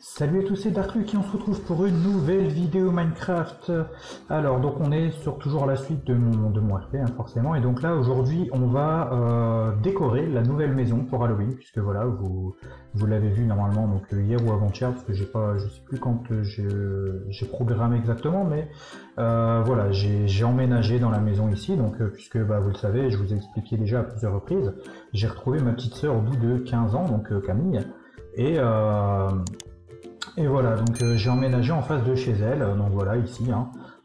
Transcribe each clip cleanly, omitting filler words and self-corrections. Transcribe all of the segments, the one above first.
Salut à tous, c'est Darkluck et on se retrouve pour une nouvelle vidéo Minecraft. Alors donc on est sur toujours la suite de mon RP forcément, et donc là aujourd'hui on va décorer la nouvelle maison pour Halloween, puisque voilà vous l'avez vu normalement donc hier ou avant-hier, parce que je sais plus quand j'ai programmé exactement, mais voilà j'ai emménagé dans la maison ici, donc puisque vous le savez, je vous ai expliqué déjà à plusieurs reprises, j'ai retrouvé ma petite sœur au bout de 15 ans, donc Camille, et voilà, donc j'ai emménagé en face de chez elle, donc voilà, ici,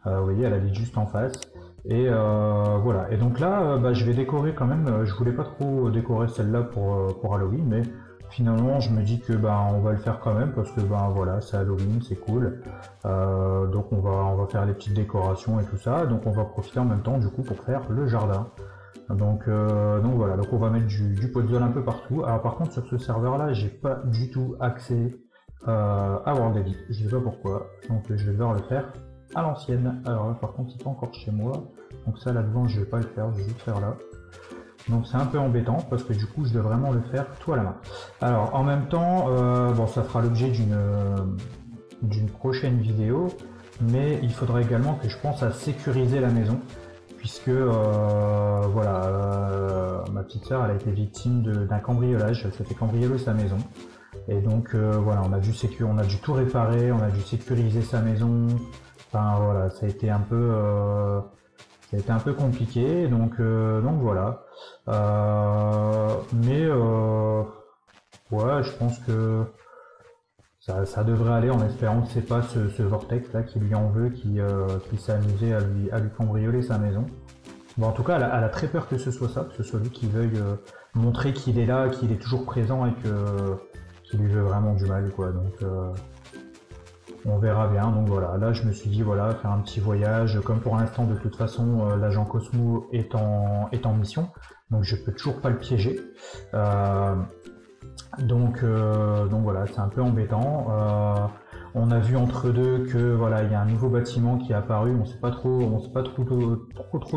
vous voyez, elle habite juste en face, et voilà, et donc là, je vais décorer quand même, je voulais pas trop décorer celle-là pour Halloween, mais finalement, je me dis que on va le faire quand même, parce que voilà, c'est Halloween, c'est cool, donc on va faire les petites décorations et tout ça, donc on va profiter en même temps, du coup, pour faire le jardin. Donc voilà, donc on va mettre du podzol un peu partout. Alors par contre, sur ce serveur-là, j'ai pas du tout accès à World Edit, je sais pas pourquoi, donc je vais devoir le faire à l'ancienne. Alors là par contre c'est pas encore chez moi, donc ça là devant je vais pas le faire, je vais juste faire là, donc c'est un peu embêtant parce que du coup je dois vraiment le faire tout à la main. Alors en même temps, bon, ça fera l'objet d'une prochaine vidéo, mais il faudra également que je pense à sécuriser la maison, puisque voilà, ma petite sœur elle a été victime d'un cambriolage, elle s'est fait cambrioler sa maison. Et donc voilà, on a dû tout réparer, on a dû sécuriser sa maison. Enfin voilà, ça a été un peu compliqué. Donc voilà. Mais ouais, je pense que ça devrait aller, en espérant que c'est pas ce vortex là qui lui en veut, qui s'est amusé à lui cambrioler sa maison. Bon, en tout cas, elle a très peur que ce soit ça, que ce soit lui qui veuille montrer qu'il est là, qu'il est toujours présent et qu'il lui veut vraiment du mal, quoi. Donc on verra bien. Donc voilà, là je me suis dit voilà, faire un petit voyage, comme pour l'instant de toute façon l'agent Cosmo est en mission, donc je peux toujours pas le piéger. Donc voilà, c'est un peu embêtant. On a vu entre deux que voilà, il y a un nouveau bâtiment qui est apparu, on sait pas trop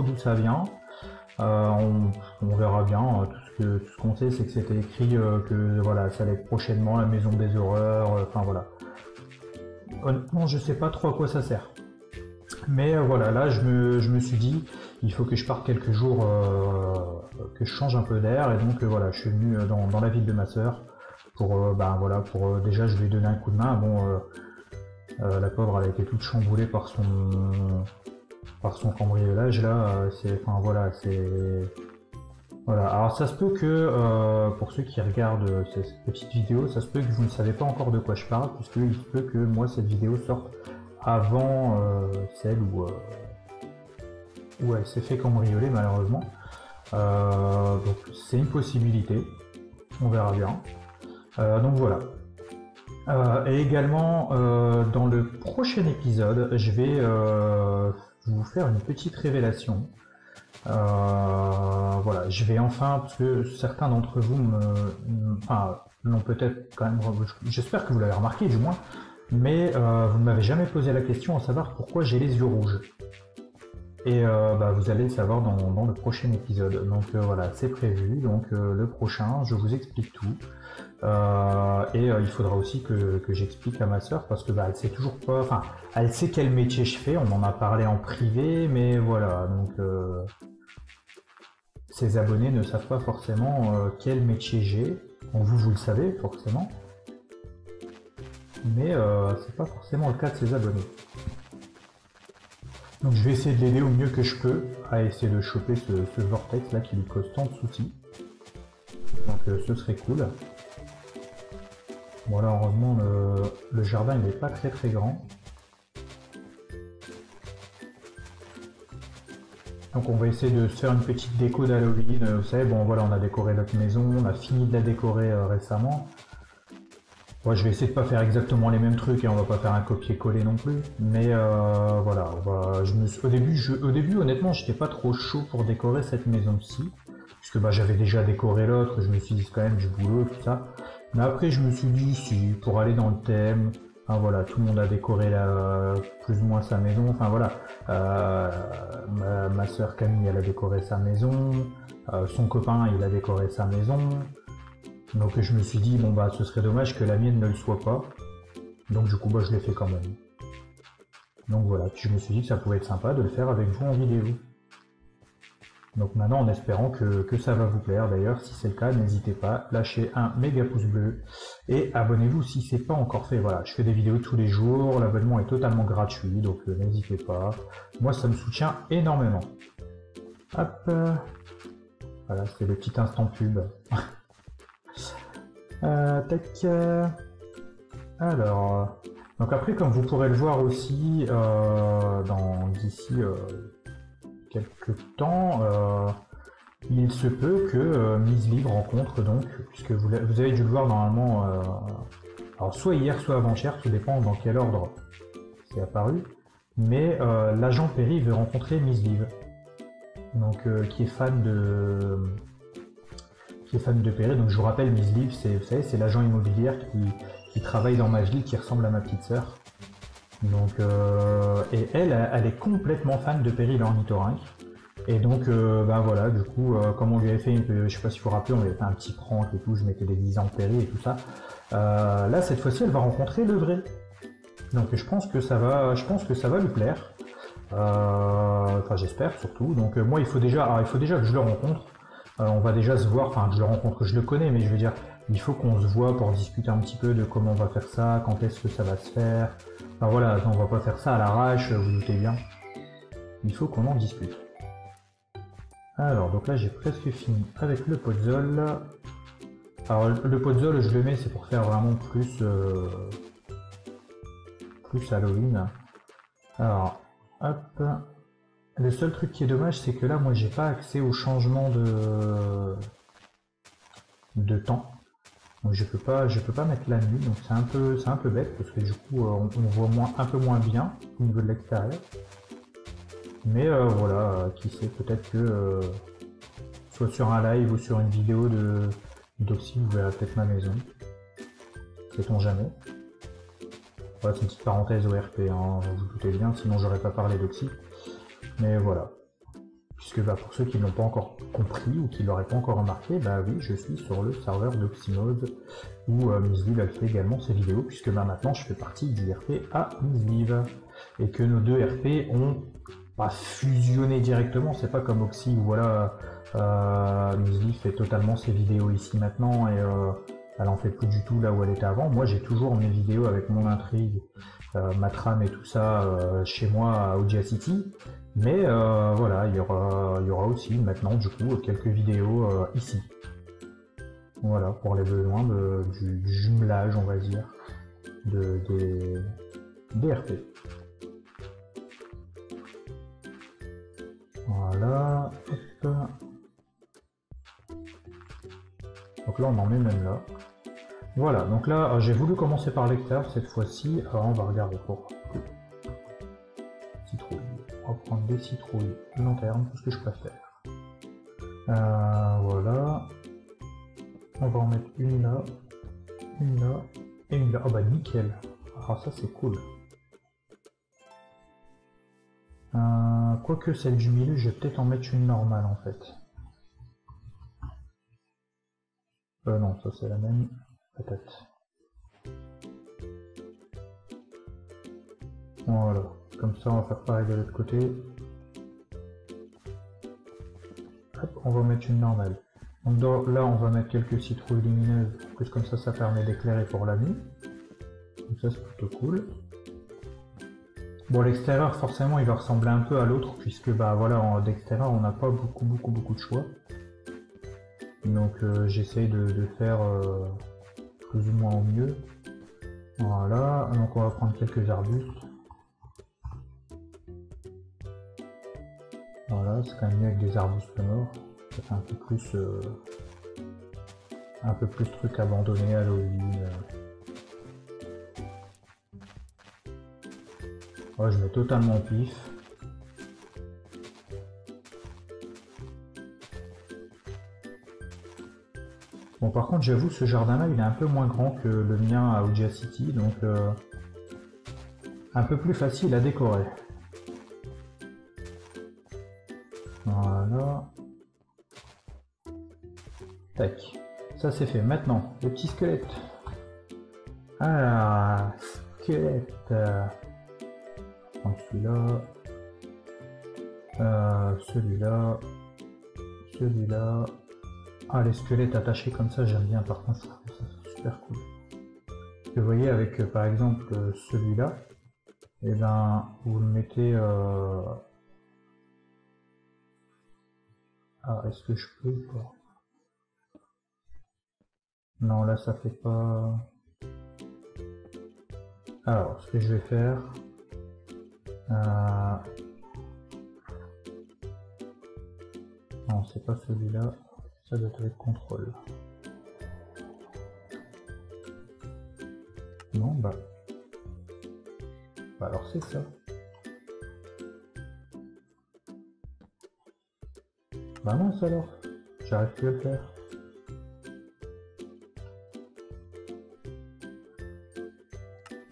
d'où ça vient. On verra bien. Tout ce qu'on sait, c'est que c'était écrit que voilà, ça allait être prochainement la maison des horreurs. Enfin voilà. Honnêtement, je sais pas trop à quoi ça sert. Mais voilà, là, je me suis dit, il faut que je parte quelques jours, que je change un peu d'air, et donc voilà, je suis venu dans la ville de ma sœur pour voilà, déjà, je lui ai donné un coup de main. Bon, la pauvre, elle a été toute chamboulée par son cambriolage là. Voilà, alors ça se peut que, pour ceux qui regardent cette petite vidéo, ça se peut que vous ne savez pas encore de quoi je parle, puisqu'il se peut que moi cette vidéo sorte avant celle où elle s'est fait cambrioler malheureusement. Donc c'est une possibilité, on verra bien. Donc voilà. Et également, dans le prochain épisode, je vais vous faire une petite révélation. Voilà, je vais enfin, parce que certains d'entre vous l'ont peut-être quand même, j'espère que vous l'avez remarqué du moins, mais vous ne m'avez jamais posé la question à savoir pourquoi j'ai les yeux rouges. Et vous allez le savoir dans le prochain épisode. Donc voilà, c'est prévu. Donc le prochain, je vous explique tout. Il faudra aussi que j'explique à ma sœur, parce que elle sait toujours pas, enfin elle sait quel métier je fais, on en a parlé en privé, mais voilà, donc ses abonnés ne savent pas forcément quel métier j'ai. Bon, vous le savez forcément, mais c'est pas forcément le cas de ses abonnés. Donc je vais essayer de l'aider au mieux que je peux à essayer de choper ce vortex là qui lui cause tant de soucis. Donc ce serait cool. Bon là heureusement le jardin il n'est pas très grand. Donc on va essayer de se faire une petite déco d'Halloween. Vous savez, bon voilà, on a décoré notre maison, on a fini de la décorer récemment. Moi, je vais essayer de pas faire exactement les mêmes trucs et on va pas faire un copier-coller non plus. Mais voilà, au début honnêtement j'étais pas trop chaud pour décorer cette maison-ci, puisque j'avais déjà décoré l'autre, je me suis dit c'est quand même du boulot tout ça. Mais après je me suis dit si, pour aller dans le thème, voilà, tout le monde a décoré plus ou moins sa maison, enfin voilà, ma soeur Camille elle a décoré sa maison, son copain il a décoré sa maison. Donc je me suis dit bon ce serait dommage que la mienne ne le soit pas. Donc du coup, bah, je l'ai fait quand même. Donc voilà, puis je me suis dit que ça pouvait être sympa de le faire avec vous en vidéo. Donc maintenant, en espérant que ça va vous plaire. D'ailleurs, si c'est le cas, n'hésitez pas, lâchez un méga pouce bleu et abonnez-vous si c'est pas encore fait. Voilà, je fais des vidéos tous les jours, l'abonnement est totalement gratuit, donc n'hésitez pas. Moi, ça me soutient énormément. Hop, voilà, c'est le petit instant pub. Tac. Alors, donc après, comme vous pourrez le voir aussi d'ici quelques temps, il se peut que Miss Liv rencontre donc, puisque vous avez dû le voir normalement, alors soit hier, soit avant-hier, tout dépend dans quel ordre c'est apparu, mais l'agent Perry veut rencontrer Miss Liv, donc qui est fan de Perry. Donc je vous rappelle, Miss Liv, vous savez, c'est l'agent immobilière qui travaille dans ma ville, qui ressemble à ma petite sœur. Donc, et elle est complètement fan de Perry l'ornithorynque. Et donc, bah voilà, du coup, comme on lui avait fait, je sais pas si vous vous rappelez, on lui avait fait un petit prank et tout, je m'étais déguisé en Perry et tout ça. Là, cette fois-ci, elle va rencontrer le vrai. Donc, je pense que ça va lui plaire. Enfin, j'espère surtout. Donc, moi, il faut déjà que je le rencontre. On va déjà se voir, enfin, je le rencontre, je le connais, mais je veux dire, il faut qu'on se voit pour discuter un petit peu de comment on va faire ça, quand est-ce que ça va se faire. Enfin voilà, on va pas faire ça à l'arrache, vous doutez bien. Il faut qu'on en discute. Alors, donc là, j'ai presque fini avec le podzol. Alors, le podzol, je le mets, c'est pour faire vraiment plus Halloween. Alors, hop. Le seul truc qui est dommage, c'est que là, moi, j'ai pas accès au changement de temps. Donc je peux pas mettre la nuit, donc c'est un peu bête parce que du coup on voit un peu moins bien au niveau de l'extérieur. Mais voilà, qui sait, peut-être que soit sur un live ou sur une vidéo d'Oxy, vous verrez peut-être ma maison. Sait-on jamais. Voilà, c'est une petite parenthèse au RP, hein, vous vous doutez bien, sinon j'aurais pas parlé d'Oxy. Mais voilà. Puisque bah, pour ceux qui ne l'ont pas encore compris ou qui ne l'auraient pas encore remarqué, bah oui, je suis sur le serveur d'Oxymode où Miss Liv elle fait également ses vidéos, puisque bah, maintenant je fais partie du RP à Miss Liv. Et que nos deux RP ont pas fusionné directement, c'est pas comme Oxy où voilà, Miss Liv fait totalement ses vidéos ici maintenant et elle en fait plus du tout là où elle était avant. Moi j'ai toujours mes vidéos avec mon intrigue, ma trame et tout ça chez moi à Audacity. Mais voilà, il y aura aussi maintenant du coup quelques vidéos ici. Voilà, pour les besoins du jumelage, on va dire, des RP. Voilà, hop. Donc là on en met même là. Voilà, donc là j'ai voulu commencer par l'extérieur cette fois-ci. Alors on va regarder pour citrouille. On va prendre des citrouilles lanterne, tout ce que je préfère. Voilà. On va en mettre une là et une là. Oh bah nickel. Alors ça c'est cool. Quoique celle du milieu, je vais peut-être en mettre une normale en fait. Non, ça c'est la même. Peut-être. Voilà. Comme ça, on va faire pareil de l'autre côté. Hop, on va mettre une normale. Donc là, on va mettre quelques citrouilles lumineuses, plus comme ça permet d'éclairer pour la nuit. Donc ça, c'est plutôt cool. Bon, l'extérieur, forcément, il va ressembler un peu à l'autre, puisque bah voilà, d'extérieur, on n'a pas beaucoup de choix. Donc j'essaye de faire plus ou moins au mieux. Voilà, donc on va prendre quelques arbustes. Voilà, c'est quand même mieux avec des arbustes morts. Ça fait un peu plus truc abandonné à Halloween. Ouais, je mets totalement au pif. Bon, par contre, j'avoue, ce jardin-là, il est un peu moins grand que le mien à Audacity, donc un peu plus facile à décorer. Voilà. Tac. Ça c'est fait. Maintenant, le petit squelette. Alors, squelette. Donc celui-là, celui-là, celui-là. Ah, les squelettes attachés comme ça, j'aime bien. Par contre, je trouve ça super cool. Vous voyez, avec par exemple celui-là, et ben vous le mettez. Ah, est-ce que je peux ou pas? Non, là ça fait pas. Alors, ce que je vais faire. Non, c'est pas celui-là. Ça doit être contrôle. Non, bah alors c'est ça. Bah mince alors, j'arrive plus à le faire.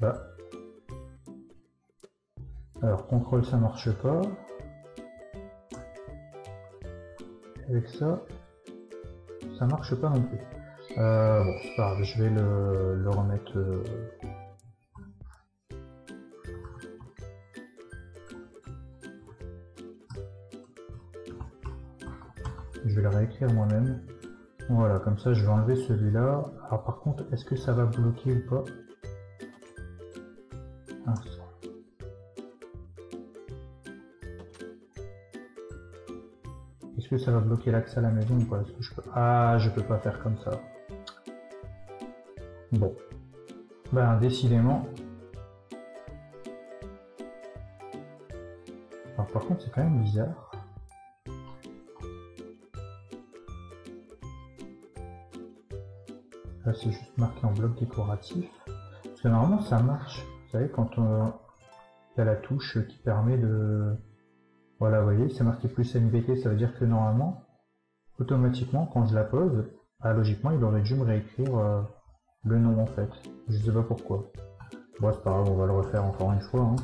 Bah. Alors contrôle ça marche pas. Avec ça, ça marche pas non plus. Bon, c'est pas grave, je vais le remettre. Je vais le réécrire moi-même. Voilà, comme ça je vais enlever celui-là. Alors par contre, est-ce que ça va bloquer ou pas? Ah, est-ce que ça va bloquer l'accès à la maison ou pas? Est-ce que je peux... Ah, je peux pas faire comme ça. Bon. Ben, décidément. Alors par contre, c'est quand même bizarre. Là, c'est juste marqué en bloc décoratif. Parce que normalement, ça marche. Vous savez, quand il y a la touche qui permet de... Voilà, vous voyez, c'est marqué plus NVT, ça veut dire que normalement, automatiquement, quand je la pose, bah, logiquement, il aurait dû me réécrire le nom en fait. Je sais pas pourquoi. Bon, c'est pas grave, on va le refaire encore une fois. Hein.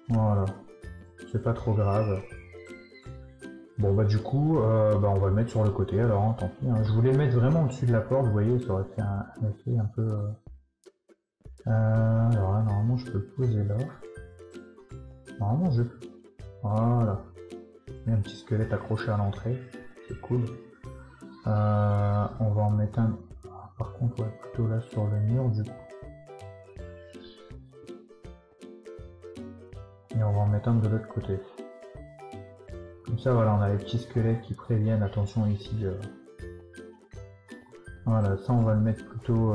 Voilà. C'est pas trop grave. Bon bah du coup, bah, on va le mettre sur le côté alors, hein, tant pis. Hein. Je voulais le mettre vraiment au-dessus de la porte, vous voyez, ça aurait fait un effet un peu... alors là, normalement, je peux le poser là. Normalement, je peux. Voilà. Il y a un petit squelette accroché à l'entrée, c'est cool. On va en mettre un... Par contre, ouais, plutôt là sur le mur du coup. Et on va en mettre un de l'autre côté. Comme ça, voilà, on a les petits squelettes qui préviennent, attention ici. Voilà, ça on va le mettre plutôt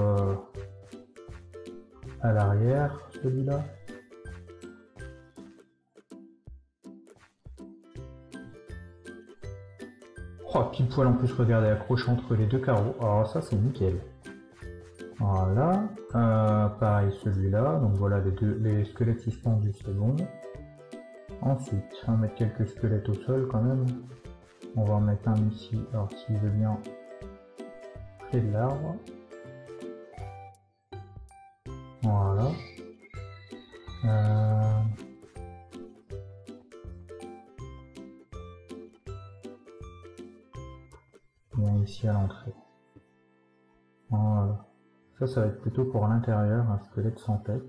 à l'arrière, celui-là. Oh, pile poil en plus, regardez, accroché entre les deux carreaux. Alors ça, c'est nickel. Voilà. Pareil, celui-là. Donc voilà, les squelettes suspendus, c'est bon. Ensuite, on va mettre quelques squelettes au sol quand même. On va en mettre un ici, alors s'il veut bien, près de l'arbre. Voilà. Bien ici à l'entrée. Voilà. Ça va être plutôt pour l'intérieur, un squelette sans tête.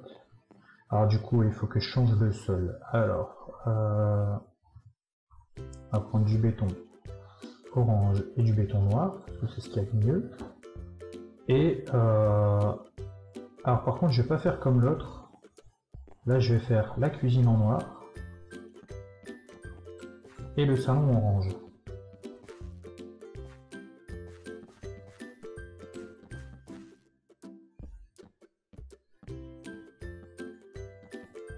Alors du coup, il faut que je change le sol. Alors, on va prendre du béton orange et du béton noir, parce que c'est ce qu'il y a de mieux. Et alors par contre, je vais pas faire comme l'autre. Là, je vais faire la cuisine en noir et le salon orange.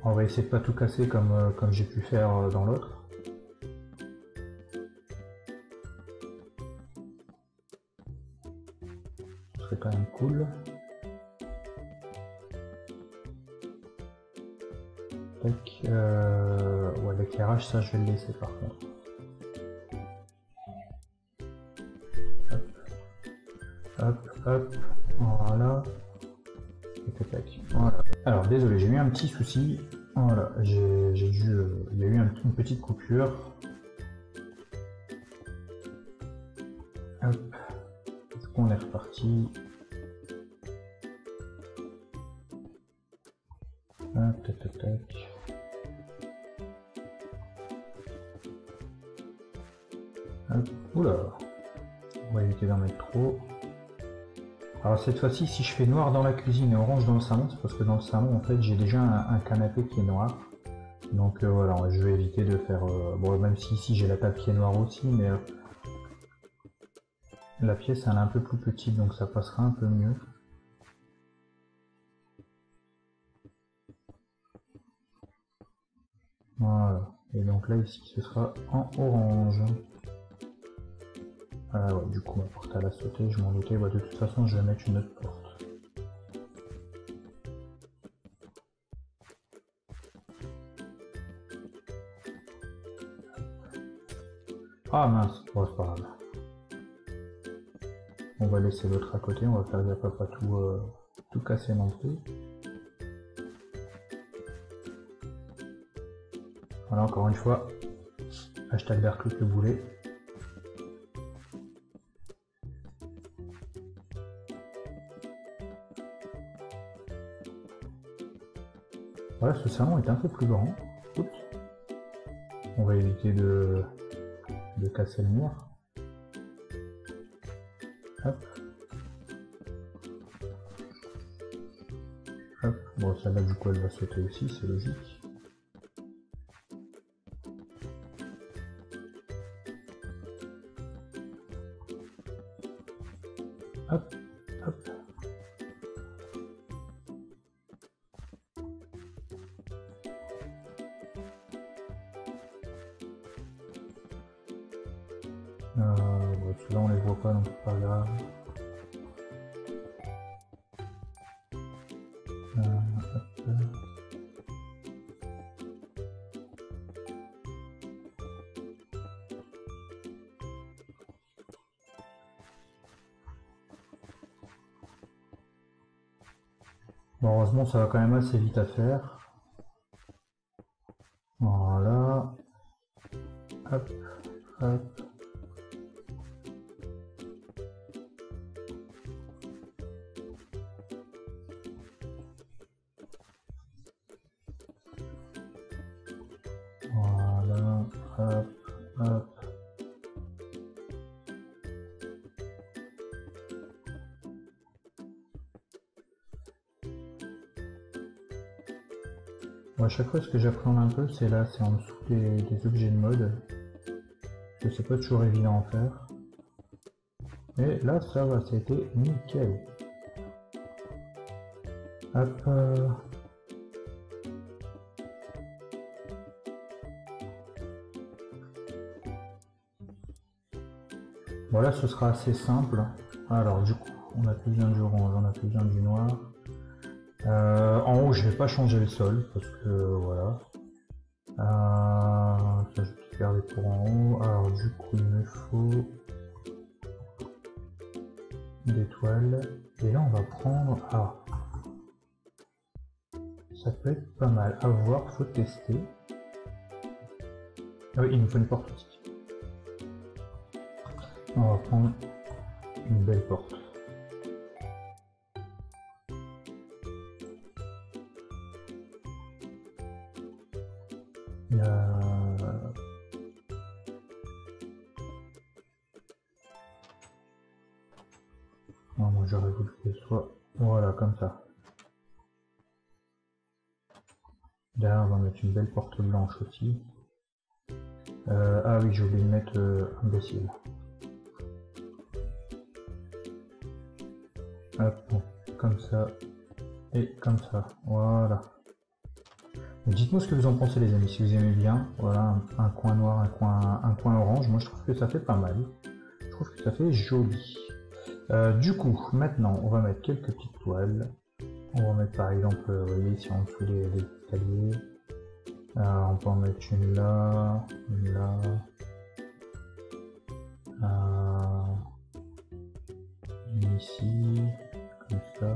On va essayer de pas tout casser comme j'ai pu faire dans l'autre. Ce serait quand même cool. Tac, ouais, l'éclairage, ça je vais le laisser par contre. Hop, hop, voilà. Et tac, voilà. Alors désolé, j'ai eu un petit souci. Voilà, j'ai dû, il y a eu une petite coupure. Hop. On est reparti. Hop, tac, tac, tac. Hop. Oula. On va éviter d'en mettre trop. Alors cette fois-ci, si je fais noir dans la cuisine et orange dans le salon, c'est parce que dans le salon, en fait, j'ai déjà un canapé qui est noir. Donc voilà, je vais éviter de faire... bon, même si ici j'ai la table qui est noire aussi, mais la pièce elle est un peu plus petite, donc ça passera un peu mieux. Voilà. Et donc là, ici, ce sera en orange. Ah ouais, du coup, ma porte elle a sauté, je m'en doutais. Ouais, de toute façon, je vais mettre une autre porte. Ah mince, bon, c'est pas grave. On va laisser l'autre à côté, on va faire gaffe à pas tout casser non plus. Voilà, encore une fois, hashtag Berclub le boulet. Voilà, ce salon est un peu plus grand. Oups. On va éviter de casser le mur. Hop. Hop. Bon, celle-là, du coup, elle va sauter aussi, c'est logique. Hop. Hop. Bon, ceux-là on les voit pas donc c'est pas grave. Bon, heureusement ça va quand même assez vite à faire. Voilà. Hop, hop. Voilà, hop, hop. Bon, à chaque fois, ce que j'appréhende un peu, c'est là, c'est en dessous des objets de mode. Que c'est pas toujours évident à faire. Mais là, ça va, ça a été nickel. Hop. Voilà, ce sera assez simple. Alors, du coup, on a plus besoin du orange, on a plus besoin du noir. En haut, je vais pas changer le sol parce que voilà. Ça, je vais garder pour en haut. Alors, du coup, il me faut des toiles. Et là, on va prendre. Ah, ça peut être pas mal. À voir, faut tester. Ah oui, il nous faut une porte aussi. On va prendre une belle porte. Non, moi j'aurais voulu qu'elle soit voilà comme ça. Derrière on va mettre une belle porte blanche aussi. Ah oui, j'ai oublié de mettre imbécile. Hop, bon, comme ça et comme ça. Voilà. Dites-moi ce que vous en pensez les amis, si vous aimez bien. Voilà, un coin noir, un coin orange. Moi je trouve que ça fait pas mal. Je trouve que ça fait joli. Du coup, maintenant, on va mettre quelques petites toiles. On va mettre par exemple, vous voyez ici en dessous des escaliers. On peut en mettre une là, une ici, comme ça.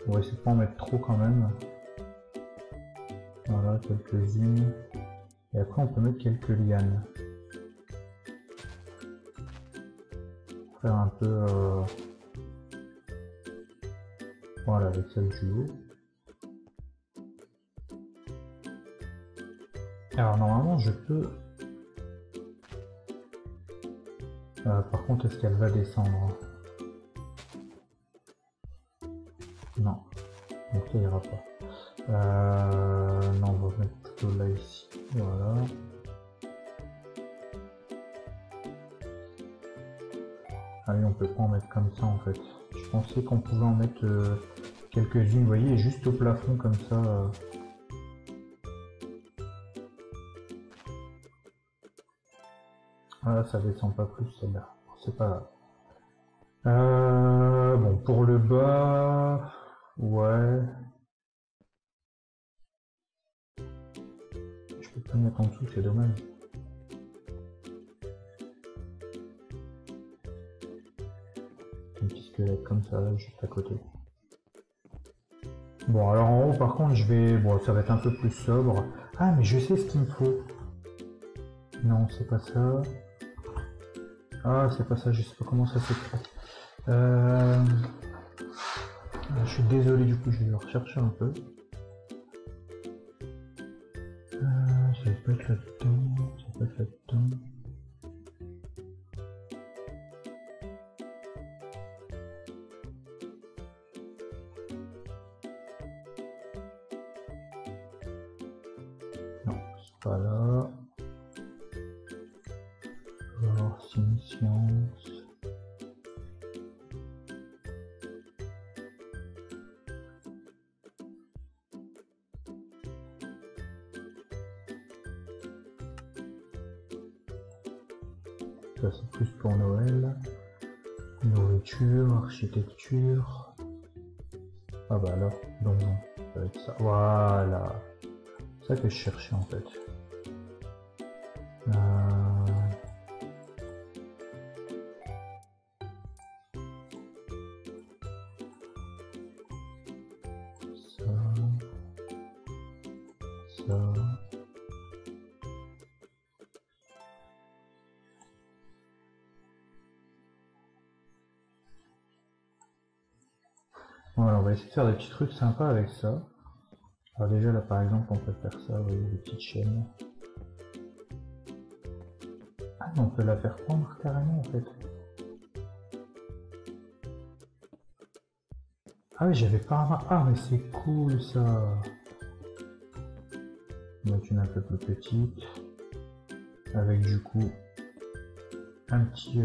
On va essayer de pas en mettre trop quand même. Voilà, quelques-unes. Et après, on peut mettre quelques lianes. faire un peu voilà, avec celle du haut. Alors normalement je peux par contre est-ce qu'elle va descendre? Non, donc ça ira pas. Non, on va mettre plutôt là ici, voilà. Ah oui, on peut pas en mettre comme ça en fait. Je pensais qu'on pouvait en mettre quelques-unes, vous voyez, juste au plafond comme ça. Ah, ça descend pas plus celle-là. C'est pas grave. Bon, pour le bas, ouais. Je peux pas mettre en dessous, c'est dommage. Un petit squelette comme ça, là, juste à côté. Bon, alors en haut, par contre, je vais... Bon, ça va être un peu plus sobre. Ah, mais je sais ce qu'il me faut. Non, c'est pas ça. Ah, c'est pas ça, je sais pas comment ça s'écrit. Je suis désolé, du coup, je vais le rechercher un peu. Ça va pas être là-dedans, ça va pas être là-dedans. Non, c'est pas là. Alors, c'est une science. Ça, c'est plus pour Noël. Nourriture, architecture. Ah bah alors, donc non, ça va être ça. Voilà. C'est ça que je cherchais en fait. Ça. Voilà, on va essayer de faire des petits trucs sympas avec ça. Alors déjà là par exemple on peut faire ça, vous voyez, des petites chaînes. Ah mais on peut la faire prendre carrément en fait. Ah oui, j'avais pas remarqué. Ah mais c'est cool ça. On va mettre une un peu plus petite. Avec du coup un petit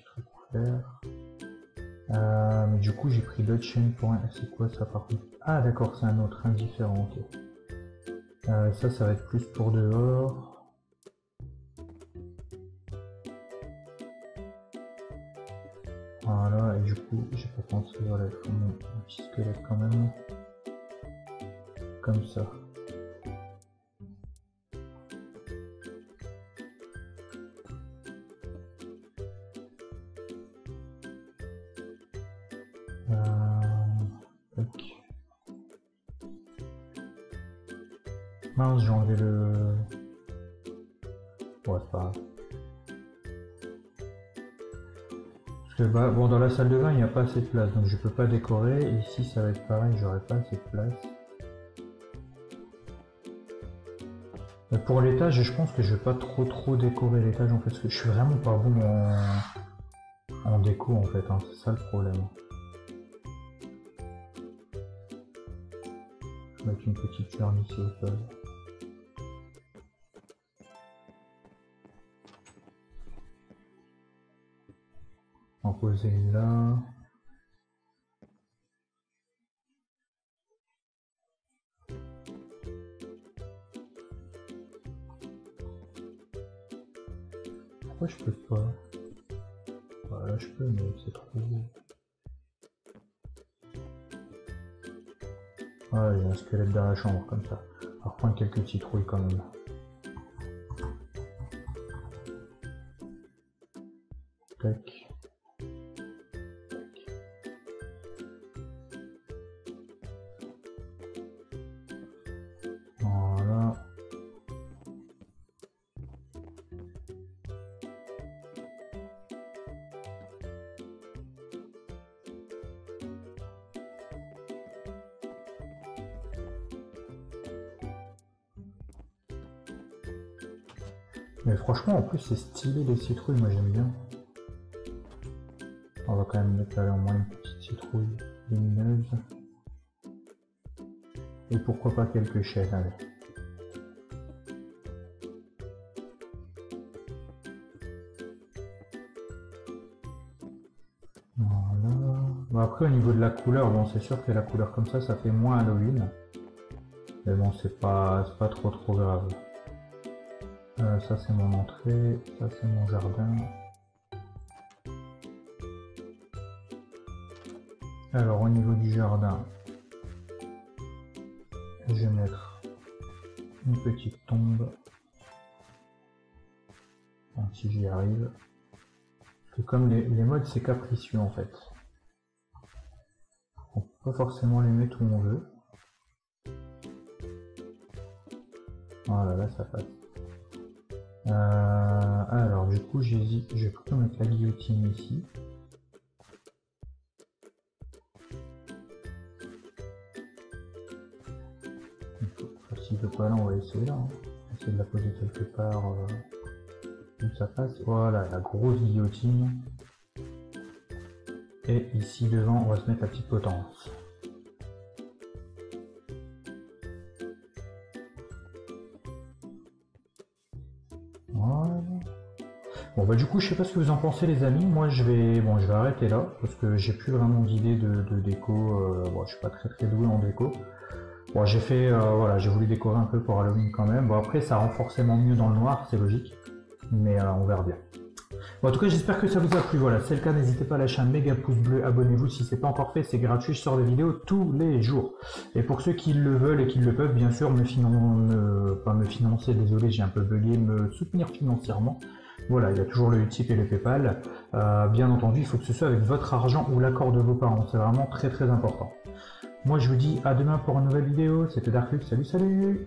truc pour faire. Mais du coup j'ai pris d'autres chaînes pour un... C'est quoi ça par contre? Ah d'accord, c'est un autre, indifférent, ok. Ça va être plus pour dehors. Voilà, et du coup j'ai pas pensé, voilà, il faut un petit squelette quand même. Comme ça. Mince, j'ai enlevé le... Ouais, c'est pas grave. Parce que bah, bon, dans la salle de bain, il n'y a pas assez de place, donc je peux pas décorer. Et ici, ça va être pareil, j'aurai pas assez de place. Mais pour l'étage, je pense que je vais pas trop décorer l'étage en fait, parce que je suis vraiment pas bon en déco en fait, hein. C'est ça le problème. Je vais mettre une petite ferme ici au sol. En poser une là. Pourquoi je peux pas? Voilà, je peux, mais c'est trop. Ah, il y a un squelette dans la chambre comme ça. On va reprendre quelques citrouilles quand même. Tac. Voilà. Mais franchement, en plus, c'est stylé les citrouilles, moi j'aime bien. On va quand même mettre là, au moins une petite citrouille lumineuse. Et pourquoi pas quelques chaises, allez. Voilà. Bon, après, au niveau de la couleur, bon, c'est sûr que la couleur comme ça fait moins Halloween. Mais bon, c'est pas trop grave. Ça, c'est mon entrée. Ça, c'est mon jardin. Alors, au niveau du jardin, je vais mettre une petite tombe. Bon, si j'y arrive. Parce que comme les modes, c'est capricieux en fait. On peut pas forcément les mettre où on veut. Voilà, là ça passe. Alors du coup j'hésite, je vais plutôt mettre la guillotine ici. S'il veut pas là, on va essayer là. Hein. Essayer de la poser quelque part où ça passe. Voilà, la grosse guillotine. Et ici devant, on va se mettre la petite potence. Voilà. Bon bah du coup je sais pas ce que vous en pensez les amis, moi je vais arrêter là parce que j'ai plus vraiment d'idée de déco, bon, je suis pas très doué en déco. Bon j'ai fait, voilà, j'ai voulu décorer un peu pour Halloween quand même, bon après ça rend forcément mieux dans le noir, c'est logique, mais on verra bien. Bon, en tout cas j'espère que ça vous a plu, voilà, si c'est le cas n'hésitez pas à lâcher un méga pouce bleu, abonnez-vous si c'est pas encore fait, c'est gratuit, je sors des vidéos tous les jours. Et pour ceux qui le veulent et qui le peuvent, bien sûr, pas me financer, désolé j'ai un peu bugué, me soutenir financièrement. Voilà, il y a toujours le Utip et le Paypal. Bien entendu, il faut que ce soit avec votre argent ou l'accord de vos parents. C'est vraiment très important. Moi, je vous dis à demain pour une nouvelle vidéo. C'était Darklux. Salut, salut!